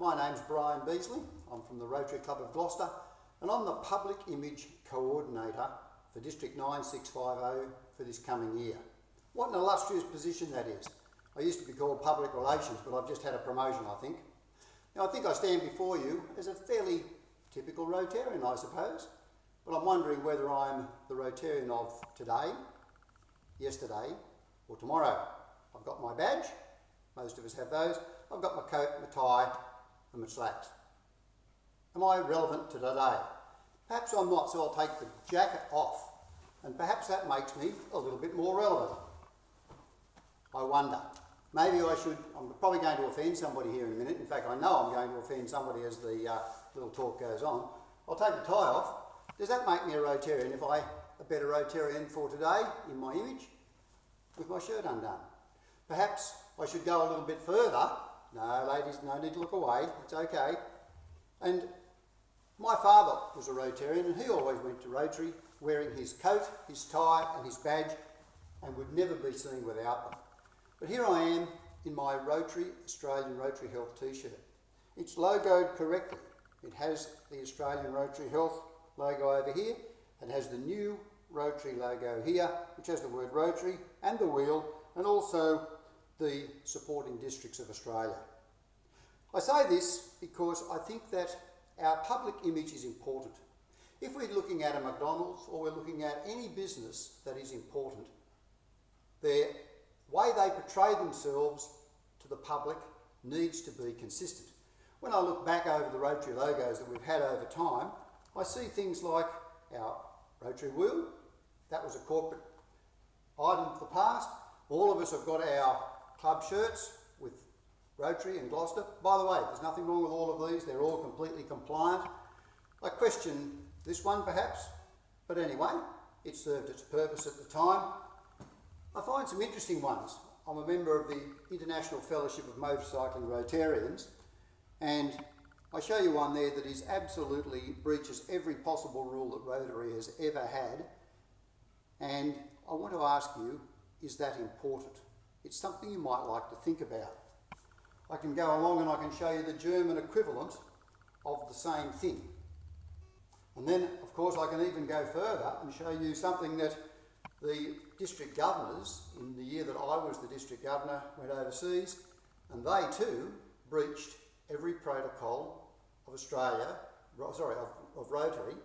My name's Brian Beasley. I'm from the Rotary Club of Gloucester and I'm the Public Image Coordinator for District 9650 for this coming year. What an illustrious position that is. I used to be called Public Relations, but I've just had a promotion, I think. Now, I think I stand before you as a fairly typical Rotarian, I suppose, but I'm wondering whether I'm the Rotarian of today, yesterday, or tomorrow. I've got my badge, most of us have those. I've got my coat, my tie, and my slacks. Am I relevant to today? Perhaps I'm not, so I'll take the jacket off, and perhaps that makes me a little bit more relevant. I wonder. Maybe I should, I'm probably going to offend somebody here in a minute. In fact, I know I'm going to offend somebody as the little talk goes on. I'll take the tie off. Does that make me a Rotarian if I'm a better Rotarian for today in my image with my shirt undone? Perhaps I should go a little bit further. No, ladies, no need to look away. It's okay. And my father was a Rotarian and he always went to Rotary wearing his coat, his tie and his badge and would never be seen without them. But here I am in my Rotary, Australian Rotary Health t-shirt. It's logoed correctly. It has the Australian Rotary Health logo over here. It has the new Rotary logo here, which has the word Rotary and the wheel, and also the supporting districts of Australia. I say this because I think that our public image is important. If we're looking at a McDonald's or we're looking at any business that is important, their way they portray themselves to the public needs to be consistent. When I look back over the Rotary logos that we've had over time, I see things like our Rotary wheel. That was a corporate item of the past. All of us have got our club shirts with Rotary and Gloucester. By the way, there's nothing wrong with all of these. They're all completely compliant. I question this one perhaps, but anyway, it served its purpose at the time. I find some interesting ones. I'm a member of the International Fellowship of Motorcycling Rotarians, and I show you one there that is absolutely breaches every possible rule that Rotary has ever had. And I want to ask you, is that important? It's something you might like to think about. I can go along and I can show you the German equivalent of the same thing. And then, of course, I can even go further and show you something that the district governors, in the year that I was the district governor, went overseas, and they too breached every protocol of Australia, of Rotary,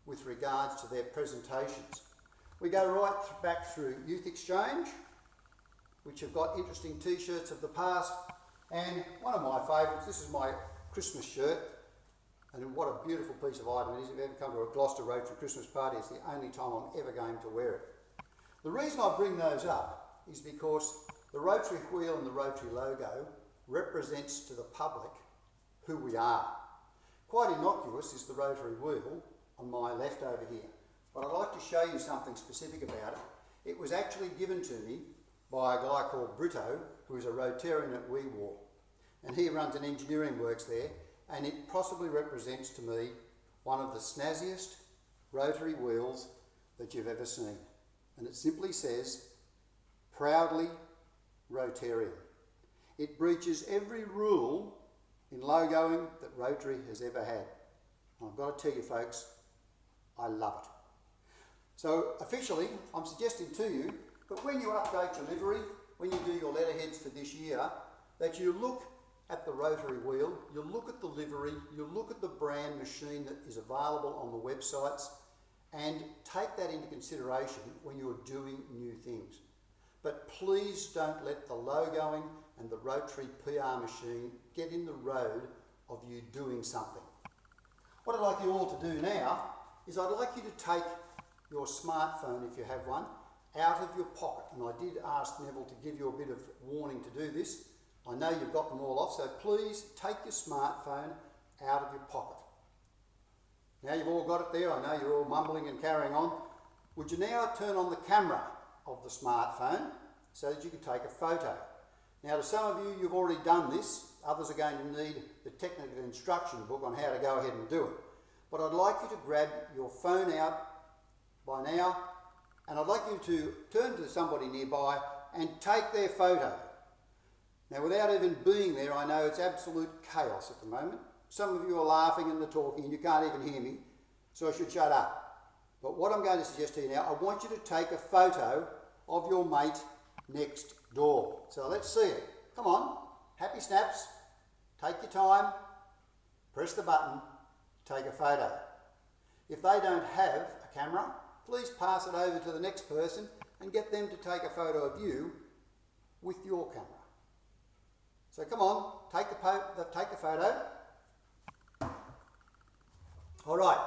with regards to their presentations. We go right back through Youth Exchange, which have got interesting t-shirts of the past, and one of my favourites, this is my Christmas shirt, and what a beautiful piece of item it is. If you ever come to a Gloucester Rotary Christmas party, it's the only time I'm ever going to wear it. The reason I bring those up is because the Rotary wheel and the Rotary logo represents to the public who we are. Quite innocuous is the Rotary wheel on my left over here, but I'd like to show you something specific about it. It was actually given to me by a guy called Brito, who is a Rotarian at WeWar, and he runs an engineering works there, and it possibly represents to me one of the snazziest Rotary wheels that you've ever seen. And it simply says, proudly Rotarian. It breaches every rule in logoing that Rotary has ever had. And I've got to tell you folks, I love it. So officially, I'm suggesting to you that when you update your livery, when you do your letterheads for this year, that you look at the Rotary wheel, you look at the livery, you look at the brand machine that is available on the websites, and take that into consideration when you're doing new things. But please don't let the logoing and the Rotary PR machine get in the road of you doing something. What I'd like you all to do now is I'd like you to take your smartphone, if you have one, out of your pocket. And I did ask Neville to give you a bit of warning to do this. I know you've got them all off, so please take your smartphone out of your pocket. Now you've all got it there, I know you're all mumbling and carrying on. Would you now turn on the camera of the smartphone so that you can take a photo? Now to some of you, you've already done this. Others are going to need the technical instruction book on how to go ahead and do it. But I'd like you to grab your phone out by now, and I'd like you to turn to somebody nearby and take their photo. Now, without even being there, I know it's absolute chaos at the moment. Some of you are laughing and they're talking and you can't even hear me, so I should shut up. But what I'm going to suggest to you now, I want you to take a photo of your mate next door. So let's see it. Come on, happy snaps. Take your time, press the button, take a photo. If they don't have a camera, please pass it over to the next person and get them to take a photo of you with your camera. So come on, take the photo. All right,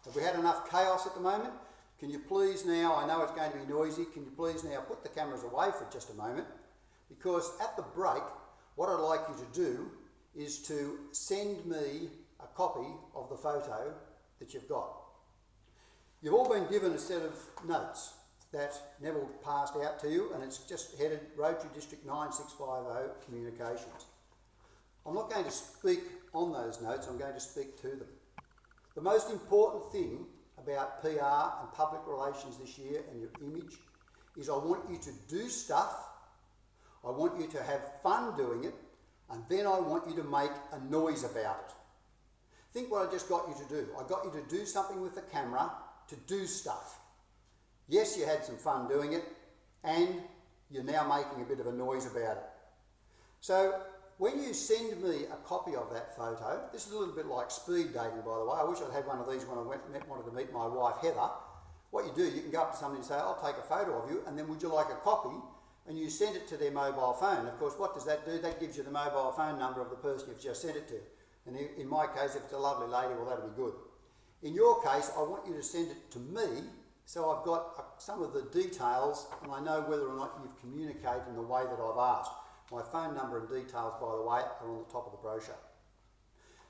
have we had enough chaos at the moment? Can you please now, I know it's going to be noisy, can you please now put the cameras away for just a moment? Because at the break, what I'd like you to do is to send me a copy of the photo that you've got. You've all been given a set of notes that Neville passed out to you, and it's just headed Rotary District 9650 Communications. I'm not going to speak on those notes, I'm going to speak to them. The most important thing about PR and public relations this year and your image is I want you to do stuff, I want you to have fun doing it, and then I want you to make a noise about it. Think what I just got you to do. I got you to do something with the camera, to do stuff. Yes, you had some fun doing it, and you're now making a bit of a noise about it. So when you send me a copy of that photo, this is a little bit like speed dating, by the way. I wish I'd had one of these when I wanted to meet my wife, Heather. What you do, you can go up to somebody and say, I'll take a photo of you, and then would you like a copy? And you send it to their mobile phone. Of course, what does that do? That gives you the mobile phone number of the person you've just sent it to. And in my case, if it's a lovely lady, well, that'll be good. In your case, I want you to send it to me, so I've got some of the details, and I know whether or not you've communicated in the way that I've asked. My phone number and details, by the way, are on the top of the brochure.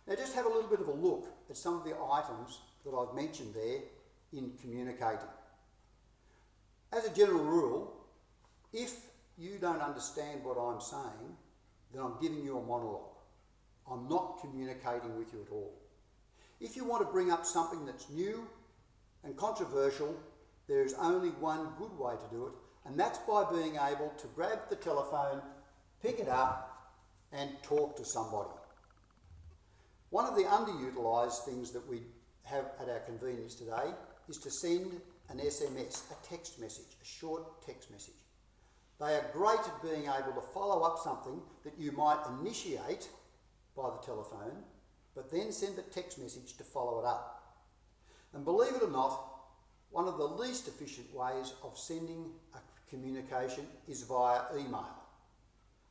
Now just have a little bit of a look at some of the items that I've mentioned there in communicating. As a general rule, if you don't understand what I'm saying, then I'm giving you a monologue. I'm not communicating with you at all. If you want to bring up something that's new and controversial, there is only one good way to do it, and that's by being able to grab the telephone, pick it up and talk to somebody. One of the underutilised things that we have at our convenience today is to send an SMS, a text message, a short text message. They are great at being able to follow up something that you might initiate by the telephone, but then send the text message to follow it up. And believe it or not, one of the least efficient ways of sending a communication is via email.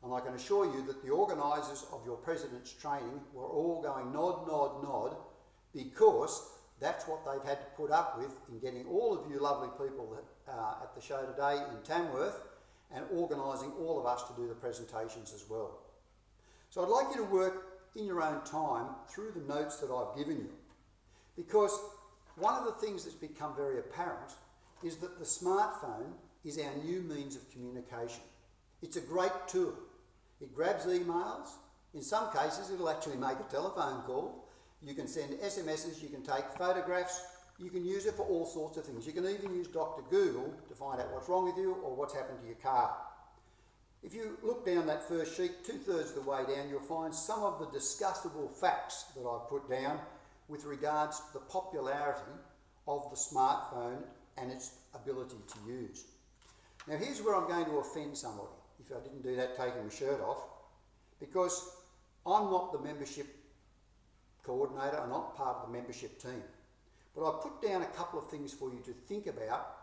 And I can assure you that the organisers of your President's training were all going nod, nod, nod, because that's what they've had to put up with in getting all of you lovely people at the show today in Tamworth and organising all of us to do the presentations as well. So I'd like you to work in your own time through the notes that I've given you, because one of the things that's become very apparent is that the smartphone is our new means of communication. It's a great tool. It grabs emails. In some cases, it'll actually make a telephone call. You can send SMSs, you can take photographs, you can use it for all sorts of things. You can even use Dr. Google to find out what's wrong with you or what's happened to your car. If you look down that first sheet, 2/3 of the way down, you'll find some of the discussable facts that I've put down with regards to the popularity of the smartphone and its ability to use. Now here's where I'm going to offend somebody, if I didn't do that taking my shirt off, because I'm not the membership coordinator, I'm not part of the membership team. But I put down a couple of things for you to think about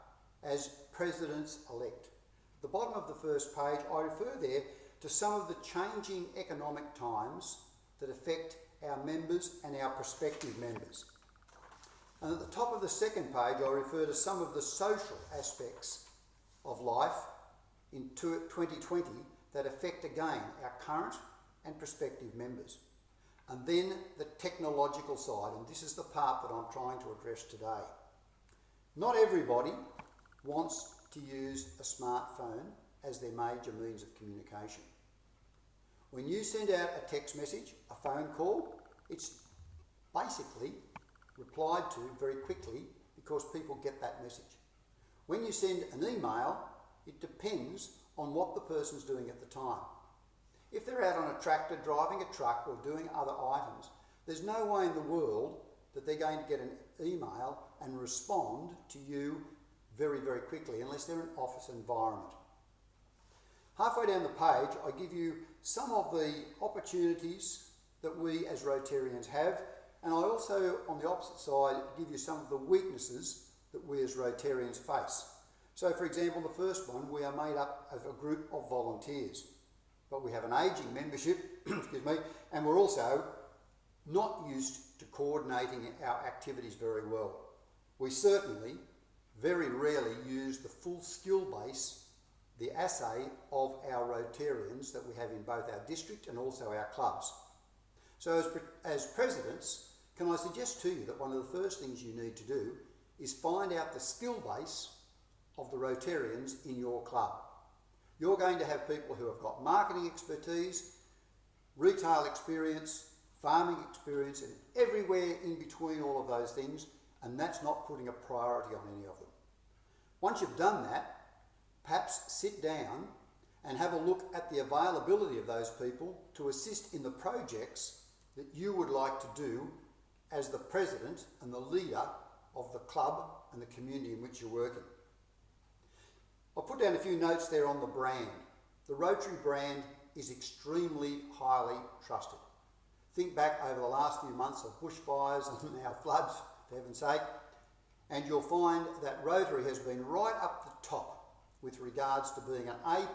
as presidents-elect. At the bottom of the first page, I refer there to some of the changing economic times that affect our members and our prospective members. And at the top of the second page, I refer to some of the social aspects of life in 2020 that affect, again, our current and prospective members. And then the technological side, and this is the part that I'm trying to address today. Not everybody wants to use a smartphone as their major means of communication. When you send out a text message, a phone call, it's basically replied to very quickly because people get that message. When you send an email, it depends on what the person's doing at the time. If they're out on a tractor, driving a truck or doing other items, there's no way in the world that they're going to get an email and respond to you very, very quickly unless they're in an office environment. Halfway down the page, I give you some of the opportunities that we as Rotarians have, and I also, on the opposite side, give you some of the weaknesses that we as Rotarians face. So, for example, the first one, we are made up of a group of volunteers, but we have an ageing membership, excuse me, and we're also not used to coordinating our activities very well. We certainly very rarely use the full skill base, the assay of our Rotarians that we have in both our district and also our clubs. So as presidents, can I suggest to you that one of the first things you need to do is find out the skill base of the Rotarians in your club. You're going to have people who have got marketing expertise, retail experience, farming experience, and everywhere in between all of those things, and that's not putting a priority on any of them. Once you've done that, perhaps sit down and have a look at the availability of those people to assist in the projects that you would like to do as the president and the leader of the club and the community in which you're working. I'll put down a few notes there on the brand. The Rotary brand is extremely highly trusted. Think back over the last few months of bushfires and now floods, for heaven's sake, and you'll find that Rotary has been right up the top with regards to being an A+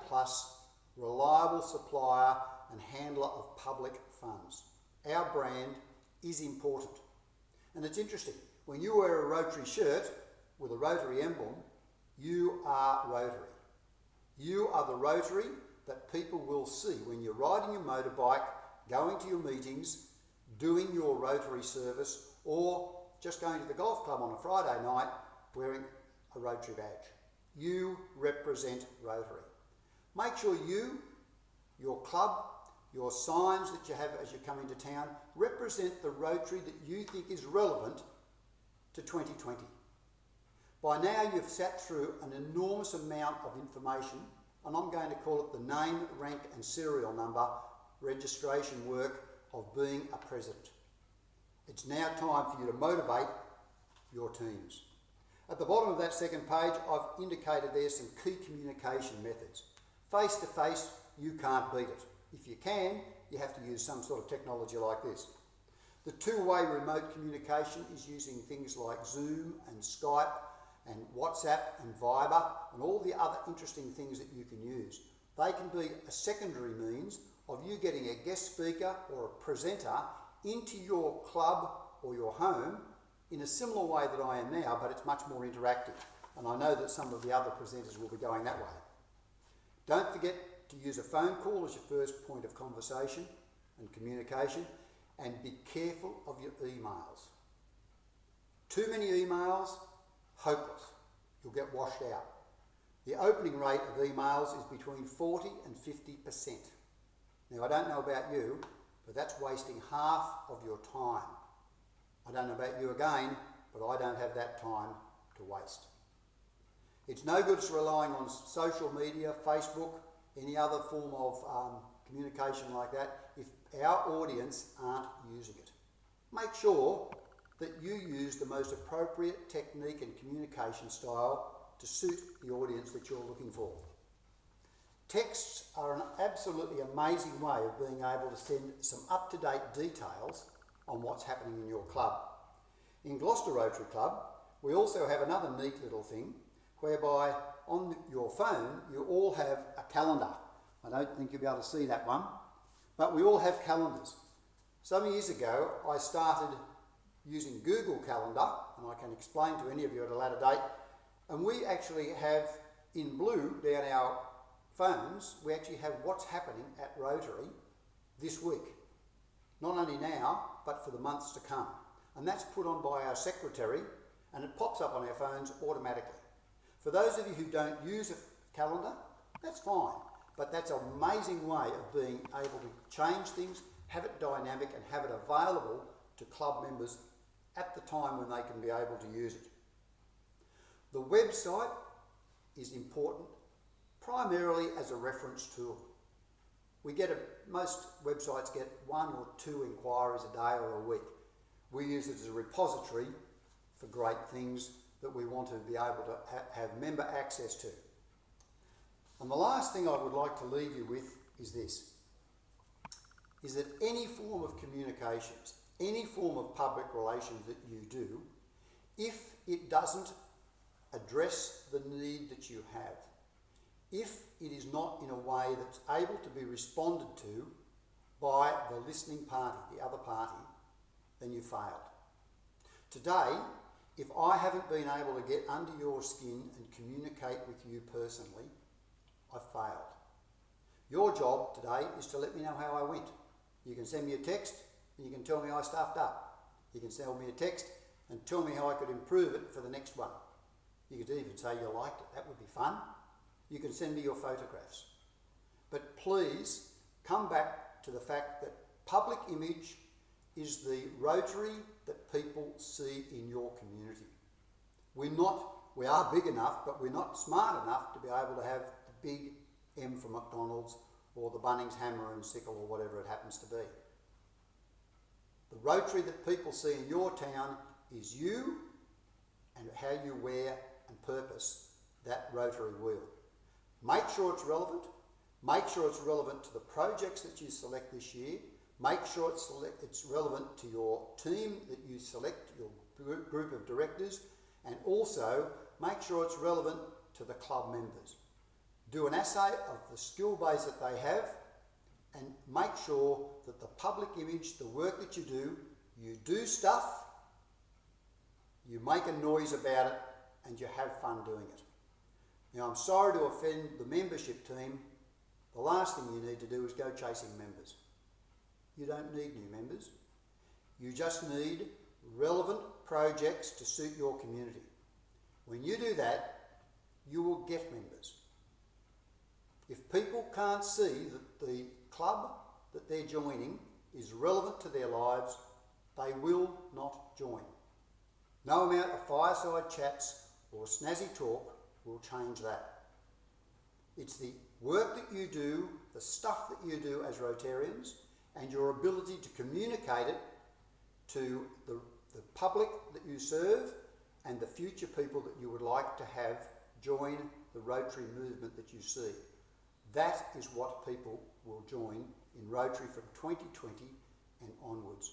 reliable supplier and handler of public funds. Our brand is important. And it's interesting, when you wear a Rotary shirt with a Rotary emblem, you are Rotary. You are the Rotary that people will see when you're riding your motorbike, going to your meetings, doing your Rotary service, or just going to the golf club on a Friday night wearing a Rotary badge. You represent Rotary. Make sure you, your club, your signs that you have as you come into town represent the Rotary that you think is relevant to 2020. By now you've sat through an enormous amount of information, and I'm going to call it the name, rank and serial number registration work of being a president. It's now time for you to motivate your teams. At the bottom of that second page, I've indicated there some key communication methods. Face to face, you can't beat it. If you can, you have to use some sort of technology like this. The two-way remote communication is using things like Zoom and Skype and WhatsApp and Viber and all the other interesting things that you can use. They can be a secondary means of you getting a guest speaker or a presenter into your club or your home in a similar way that I am now, but it's much more interactive. And I know that some of the other presenters will be going that way. Don't forget to use a phone call as your first point of conversation and communication, and be careful of your emails. Too many emails, hopeless. You'll get washed out. The opening rate of emails is between 40 and 50%. Now, I don't know about you, but that's wasting half of your time. I don't know about you again, but I don't have that time to waste. It's no good relying on social media, Facebook, any other form of communication like that if our audience aren't using it. Make sure that you use the most appropriate technique and communication style to suit the audience that you're looking for. Texts are an absolutely amazing way of being able to send some up-to-date details on what's happening in your club. In Gloucester Rotary Club, we also have another neat little thing whereby on your phone you all have a calendar. I don't think you'll be able to see that one, but we all have calendars. Some years ago I started using Google Calendar, and I can explain to any of you at a later date, and we actually have in blue down our phones, we actually have what's happening at Rotary this week. Not only now, but for the months to come. And that's put on by our secretary, and it pops up on our phones automatically. For those of you who don't use a calendar, that's fine, but that's an amazing way of being able to change things, have it dynamic and have it available to club members at the time when they can be able to use it. The website is important primarily as a reference tool. most websites get 1 or 2 inquiries a day or a week. We use it as a repository for great things that we want to be able to have member access to. And the last thing I would like to leave you with is this, is that any form of communications, any form of public relations that you do, if it doesn't address the need that you have, if it is not in a way that's able to be responded to by the listening party, the other party, then you failed. Today, if I haven't been able to get under your skin and communicate with you personally, I've failed. Your job today is to let me know how I went. You can send me a text and you can tell me I stuffed up. You can send me a text and tell me how I could improve it for the next one. You could even say you liked it. That would be fun. You can send me your photographs. But please come back to the fact that public image is the Rotary that people see in your community. We are big enough, but we're not smart enough to be able to have the big M for McDonald's or the Bunnings hammer and sickle or whatever it happens to be. The Rotary that people see in your town is you and how you wear and purpose that Rotary wheel. Make sure it's relevant. Make sure it's relevant to the projects that you select this year. Make sure it's relevant to your team that you select, your group of directors, and also make sure it's relevant to the club members. Do an assay of the skill base that they have and make sure that the public image, the work that you do stuff, you make a noise about it and you have fun doing it. Now, I'm sorry to offend the membership team. The last thing you need to do is go chasing members. You don't need new members. You just need relevant projects to suit your community. When you do that, you will get members. If people can't see that the club that they're joining is relevant to their lives, they will not join. No amount of fireside chats or snazzy talk will change that. It's the work that you do, the stuff that you do as Rotarians, and your ability to communicate it to the public that you serve and the future people that you would like to have join the Rotary movement that you see. That is what people will join in Rotary from 2020 and onwards.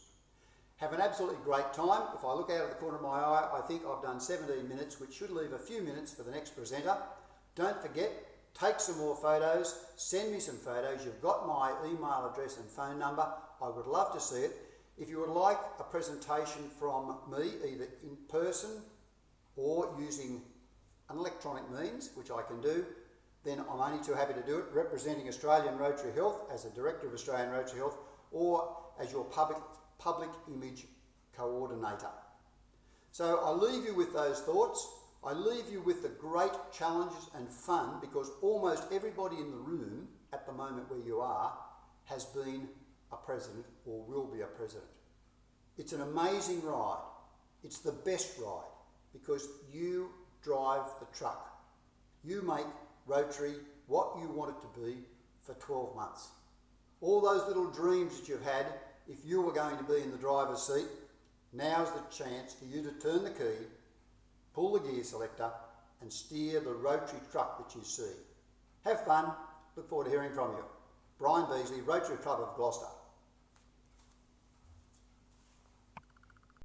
Have an absolutely great time. If I look out of the corner of my eye, I think I've done 17 minutes, which should leave a few minutes for the next presenter. Don't forget, take some more photos, send me some photos. You've got my email address and phone number. I would love to see it. If you would like a presentation from me, either in person or using an electronic means, which I can do, then I'm only too happy to do it, representing Australian Rotary Health as a Director of Australian Rotary Health or as your public image coordinator. So I leave you with those thoughts. I leave you with the great challenges and fun, because almost everybody in the room at the moment where you are has been a president or will be a president. It's an amazing ride. It's the best ride because you drive the truck. You make Rotary what you want it to be for 12 months. All those little dreams that you've had, if you were going to be in the driver's seat, now's the chance for you to turn the key, pull the gear selector and steer the Rotary truck that you see. Have fun. Look forward to hearing from you. Brian Beasley, Rotary Club of Gloucester.